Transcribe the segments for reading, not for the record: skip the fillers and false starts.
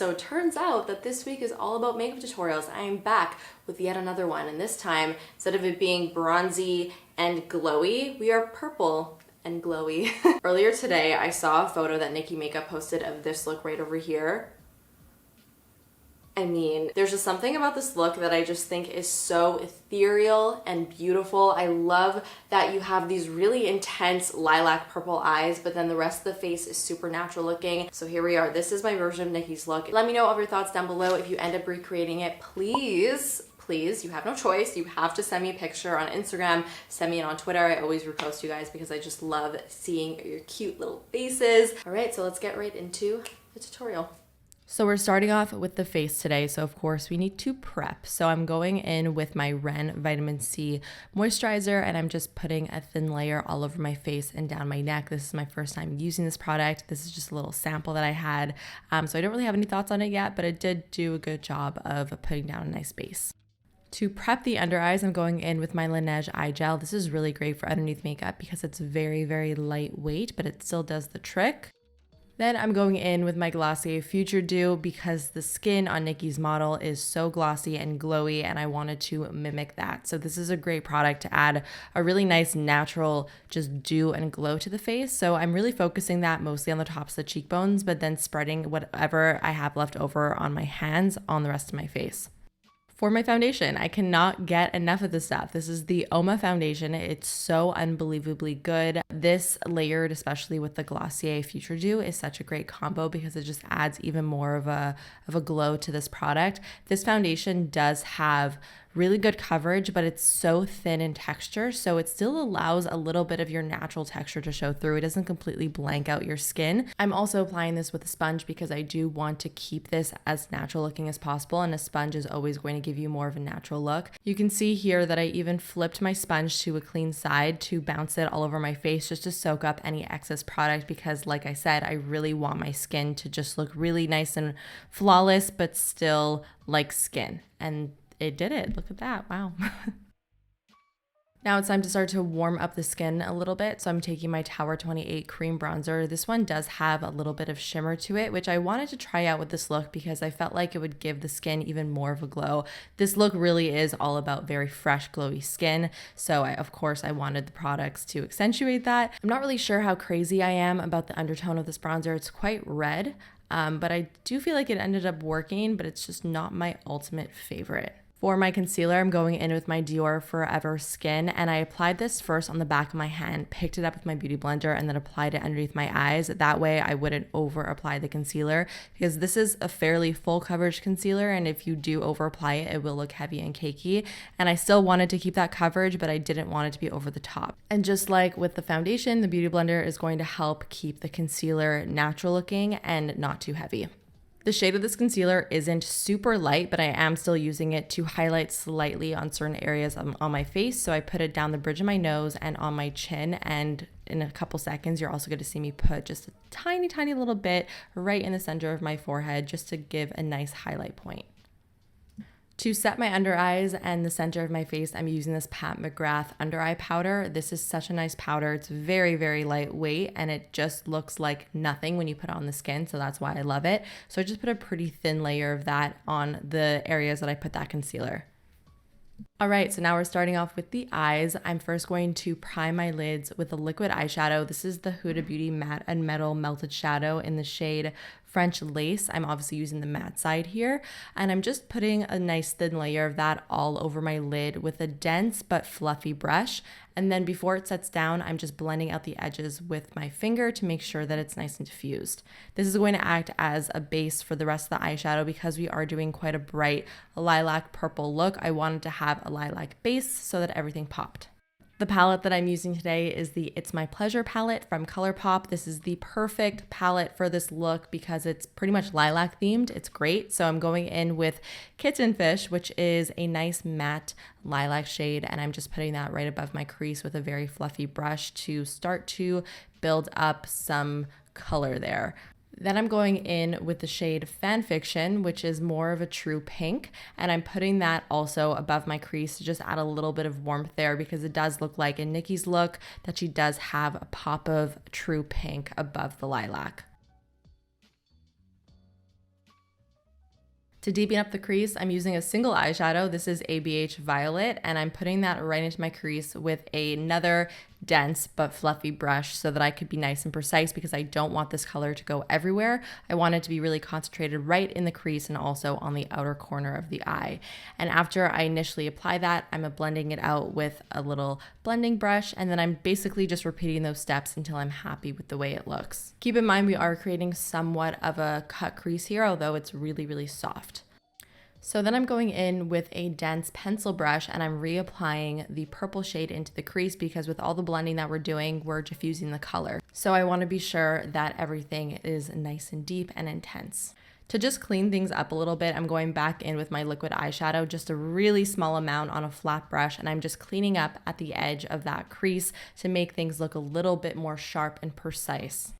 So it turns out that this week is all about makeup tutorials. I am back with yet another one, and this time, instead of it being bronzy and glowy, we are purple and glowy. Earlier today, I saw a photo that Nikki Makeup posted of this look right over here. I mean, there's just something about this look that I just think is so ethereal and beautiful. I love that you have these really intense lilac purple eyes, but then the rest of the face is super natural looking. So here we are. This is my version of Nikki's look. Let me know all of your thoughts down below. If you end up recreating it, please, you have no choice. You have to send me a picture on Instagram, send me it on Twitter. I always repost you guys because I just love seeing your cute little faces. All right, so let's get right into the tutorial. So we're starting off with the face today, so of course we need to prep. So I'm going in with my Ren Vitamin C moisturizer, and I'm just putting a thin layer all over my face and down my neck. This is my first time using this product. This is just a little sample that I had, so I don't really have any thoughts on it yet, but it did do a good job of putting down a nice base. To prep the under eyes, I'm going in with my Laneige eye gel. This is really great for underneath makeup because it's very, very lightweight, but it still does the trick. Then I'm going in with my Glossier Future Dew because the skin on Nikki's model is so glossy and glowy, and I wanted to mimic that. So this is a great product to add a really nice natural just dew and glow to the face. So I'm really focusing that mostly on the tops of the cheekbones, but then spreading whatever I have left over on my hands on the rest of my face. For my foundation, I cannot get enough of this stuff. This is the Oma foundation. It's so unbelievably good. This layered, especially with the Glossier Future Dew, is such a great combo because it just adds even more of a glow to this product. This foundation does have really good coverage, but it's so thin in texture, so it still allows a little bit of your natural texture to show through. It doesn't completely blank out your skin. I'm also applying this with a sponge because I do want to keep this as natural looking as possible, and a sponge is always going to give you more of a natural look. You can see here that I even flipped my sponge to a clean side to bounce it all over my face just to soak up any excess product because, like I said, I really want my skin to just look really nice and flawless, but still like skin. And it did it. Look at that. Wow. Now it's time to start to warm up the skin a little bit. So I'm taking my Tower 28 cream bronzer. This one does have a little bit of shimmer to it, which I wanted to try out with this look because I felt like it would give the skin even more of a glow. This look really is all about very fresh, glowy skin. So of course I wanted the products to accentuate that. I'm not really sure how crazy I am about the undertone of this bronzer. It's quite red, but I do feel like it ended up working, but it's just not my ultimate favorite. For my concealer, I'm going in with my Dior Forever Skin, and I applied this first on the back of my hand, picked it up with my beauty blender, and then applied it underneath my eyes. That way I wouldn't over apply the concealer because this is a fairly full coverage concealer, and if you do over apply it, it will look heavy and cakey. And I still wanted to keep that coverage, but I didn't want it to be over the top. And just like with the foundation, the beauty blender is going to help keep the concealer natural looking and not too heavy. The shade of this concealer isn't super light, but I am still using it to highlight slightly on certain areas on my face. So I put it down the bridge of my nose and on my chin, and in a couple seconds, you're also going to see me put just a tiny, tiny little bit right in the center of my forehead just to give a nice highlight point. To set my under eyes and the center of my face, I'm using this Pat McGrath under eye powder. This is such a nice powder. It's very, very lightweight, and it just looks like nothing when you put it on the skin, so that's why I love it. So I just put a pretty thin layer of that on the areas that I put that concealer. All right, so now we're starting off with the eyes. I'm first going to prime my lids with a liquid eyeshadow. This is the Huda Beauty Matte and Metal Melted Shadow in the shade French Lace. I'm obviously using the matte side here, and I'm just putting a nice thin layer of that all over my lid with a dense but fluffy brush. And then before it sets down, I'm just blending out the edges with my finger to make sure that it's nice and diffused. This is going to act as a base for the rest of the eyeshadow because we are doing quite a bright lilac purple look. I wanted to have a lilac base so that everything popped. The palette that I'm using today is the It's My Pleasure palette from ColourPop. This is the perfect palette for this look because it's pretty much lilac themed. It's great. So I'm going in with Kitten Fish, which is a nice matte lilac shade, and I'm just putting that right above my crease with a very fluffy brush to start to build up some color there. Then I'm going in with the shade Fanfiction, which is more of a true pink, and I'm putting that also above my crease to just add a little bit of warmth there because it does look like in Nikki's look that she does have a pop of true pink above the lilac. To deepen up the crease, I'm using a single eyeshadow. This is ABH Violet, and I'm putting that right into my crease with another dense but fluffy brush so that I could be nice and precise because I don't want this color to go everywhere. I want it to be really concentrated right in the crease and also on the outer corner of the eye. And after I initially apply that, I'm blending it out with a little blending brush, and then I'm basically just repeating those steps until I'm happy with the way it looks. Keep in mind we are creating somewhat of a cut crease here, although it's really, really soft. So then I'm going in with a dense pencil brush and I'm reapplying the purple shade into the crease because with all the blending that we're doing, we're diffusing the color. So I want to be sure that everything is nice and deep and intense. To just clean things up a little bit, I'm going back in with my liquid eyeshadow, just a really small amount on a flat brush, and I'm just cleaning up at the edge of that crease to make things look a little bit more sharp and precise.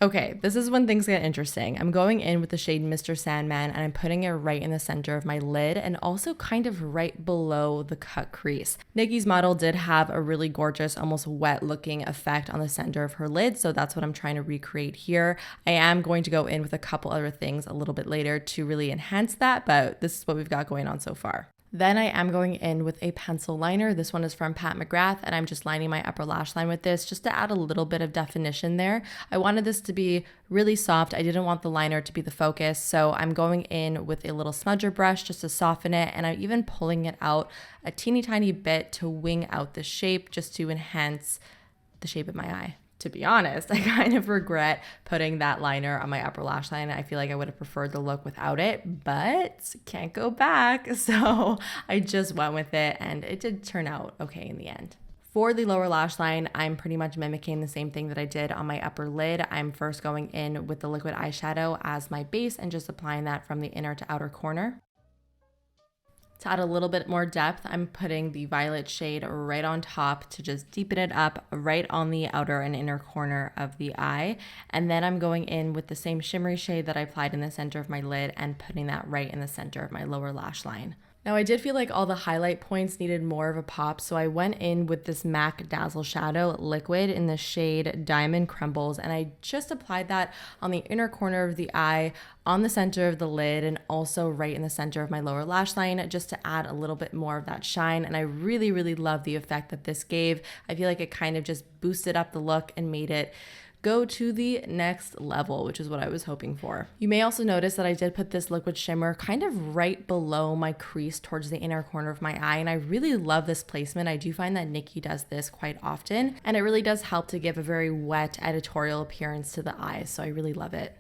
Okay, this is when things get interesting. I'm going in with the shade Mr. Sandman and I'm putting it right in the center of my lid and also kind of right below the cut crease. Nikki's model did have a really gorgeous, almost wet looking effect on the center of her lid, so that's what I'm trying to recreate here. I am going to go in with a couple other things a little bit later to really enhance that, but this is what we've got going on so far. Then I am going in with a pencil liner. This one is from Pat McGrath, and I'm just lining my upper lash line with this just to add a little bit of definition there. I wanted this to be really soft. I didn't want the liner to be the focus, so I'm going in with a little smudger brush just to soften it, and I'm even pulling it out a teeny tiny bit to wing out the shape just to enhance the shape of my eye. To be honest, I kind of regret putting that liner on my upper lash line. I feel like I would have preferred the look without it, but can't go back. So I just went with it and it did turn out okay in the end. For the lower lash line, I'm pretty much mimicking the same thing that I did on my upper lid. I'm first going in with the liquid eyeshadow as my base and just applying that from the inner to outer corner. To add a little bit more depth, I'm putting the violet shade right on top to just deepen it up right on the outer and inner corner of the eye. And then I'm going in with the same shimmery shade that I applied in the center of my lid and putting that right in the center of my lower lash line. Now I did feel like all the highlight points needed more of a pop, so I went in with this MAC Dazzle Shadow liquid in the shade Diamond Crumbles, and I just applied that on the inner corner of the eye, on the center of the lid, and also right in the center of my lower lash line just to add a little bit more of that shine. And I really, really love the effect that this gave. I feel like it kind of just boosted up the look and made it go to the next level, which is what I was hoping for. You may also notice that I did put this liquid shimmer kind of right below my crease towards the inner corner of my eye, and I really love this placement. I do find that Nikki does this quite often, and it really does help to give a very wet editorial appearance to the eyes, so I really love it.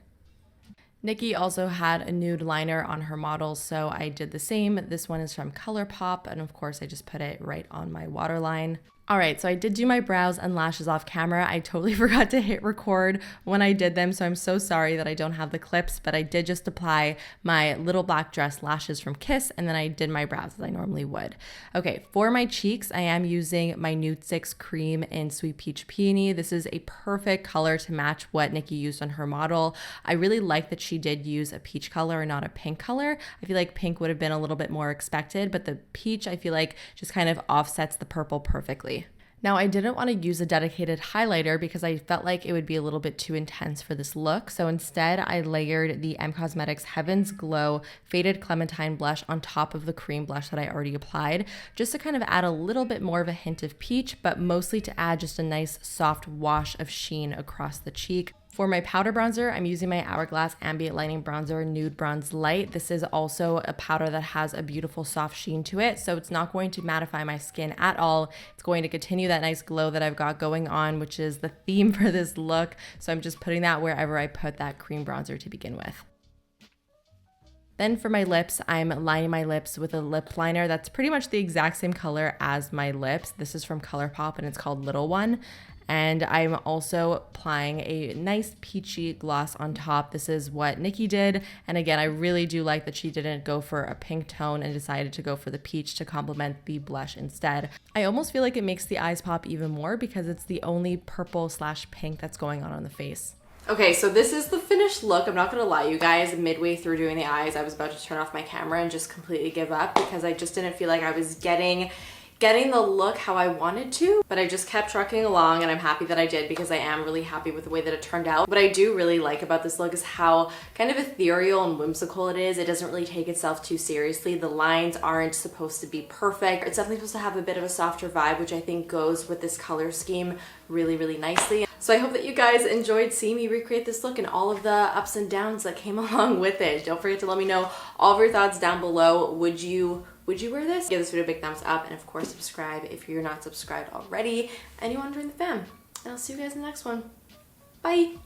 Nikki also had a nude liner on her model, so I did the same. This one is from ColourPop, and of course I just put it right on my waterline. All right, so I did do my brows and lashes off camera. I totally forgot to hit record when I did them, so I'm so sorry that I don't have the clips, but I did just apply my little black dress lashes from Kiss, and then I did my brows as I normally would. Okay, for my cheeks, I am using my Nude 6 cream in Sweet Peach Peony. This is a perfect color to match what Nikki used on her model. I really like that she did use a peach color and not a pink color. I feel like pink would have been a little bit more expected, but the peach I feel like just kind of offsets the purple perfectly. Now, I didn't want to use a dedicated highlighter because I felt like it would be a little bit too intense for this look. So instead, I layered the M Cosmetics Heaven's Glow Faded Clementine blush on top of the cream blush that I already applied, just to kind of add a little bit more of a hint of peach, but mostly to add just a nice soft wash of sheen across the cheek. For my powder bronzer, I'm using my Hourglass Ambient Lighting Bronzer Nude Bronze Light. This is also a powder that has a beautiful soft sheen to it, so it's not going to mattify my skin at all. It's going to continue that nice glow that I've got going on, which is the theme for this look. So I'm just putting that wherever I put that cream bronzer to begin with. Then for my lips, I'm lining my lips with a lip liner that's pretty much the exact same color as my lips. This is from ColourPop and it's called Little One. And I'm also applying a nice peachy gloss on top. This is what Nikki did. And again, I really do like that she didn't go for a pink tone and decided to go for the peach to complement the blush instead. I almost feel like it makes the eyes pop even more because it's the only purple/pink that's going on the face. Okay, so this is the finished look. I'm not gonna lie, you guys, midway through doing the eyes, I was about to turn off my camera and just completely give up because I just didn't feel like I was getting getting the look how I wanted to, but I just kept trucking along, and I'm happy that I did because I am really happy with the way that it turned out. What I do really like about this look is how kind of ethereal and whimsical it is. It doesn't really take itself too seriously. The lines aren't supposed to be perfect. It's definitely supposed to have a bit of a softer vibe, which I think goes with this color scheme really, really nicely. So I hope that you guys enjoyed seeing me recreate this look and all of the ups and downs that came along with it. Don't forget to let me know all of your thoughts down below. Would you wear this? Give this video a big thumbs up, and of course subscribe if you're not subscribed already and you want to join the fam. And I'll see you guys in the next one. Bye!